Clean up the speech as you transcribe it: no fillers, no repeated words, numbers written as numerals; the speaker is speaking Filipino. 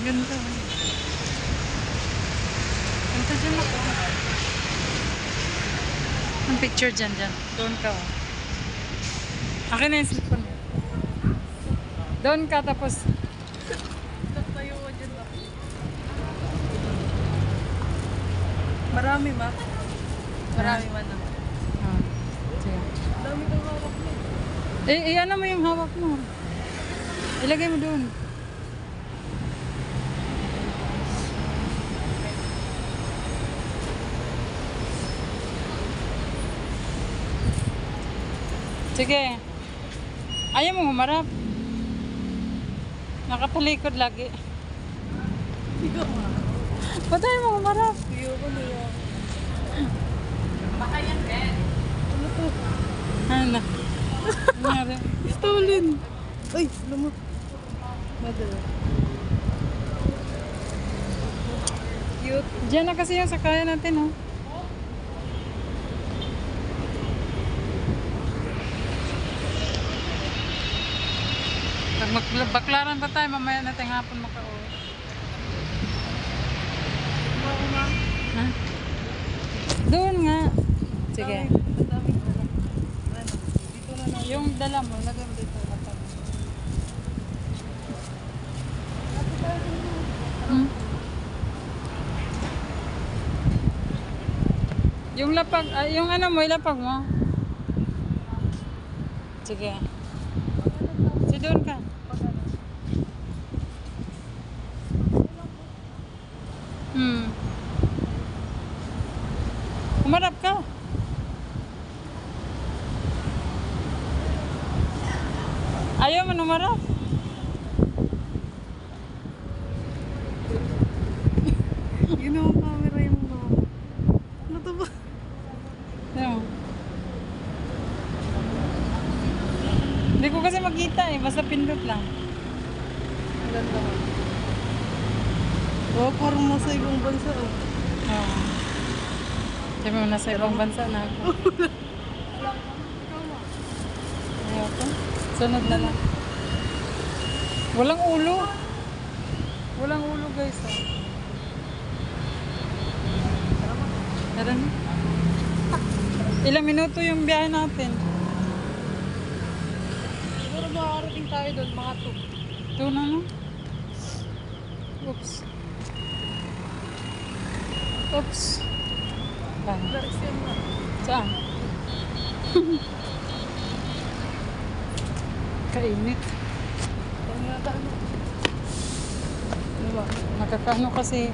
Ganda. Ganda dyan ako. Ang picture dyan. Doon ka. Oh. Akin na yung cellphone mo. Doon ka tapos. Tayo ko dyan ako. Marami ma. Marami man na. Ah, sige. Dami kang hawak mo. Ano mo yung hawak mo? Ilagay mo doon. Sige. Ayaw mo humarap. Nakatalikod lagi. Ikaw ma. Ba't ayaw mo humarap? Ayoko na yan. Baka yan, Ben. Ano to? Ano? Nangyari? Stolen. Ay, luma. Madala. Cute. Diyan na kasi yung sakayan natin, oh. Pag baklaran pa tayo, mamaya natin hapon makauwi. Ako ma. Ha? Doon nga. Sige. Ang daming dala. Ano? Dito na lang. Yung dala mo, lagay mo dito. Hmm? Yung lapag, yung ano mo, ilapag mo. Sige. Si doon ka. Humarap ka. Ayaw mo humarap. Yun ang camera yung mga. Ano to ba? Ano? Hindi ko kasi makita eh. Basta pindot lang. Ang ganda mo. Oh, parang nasa ibang bansa oh. Oo. Sabi mo, nasa ibang bansa na ako. Ayaw ko. Sunod na lang. Walang ulo. Walang ulo guys. Oh. Tara na. Ilang minuto yung biyahe natin? Siguro makakarating tayo doon, mga 2. Ito na no? Oops. Oops. Larsen na. Saan? Kainit. Pag nata ano. Diba? Nakakano kasi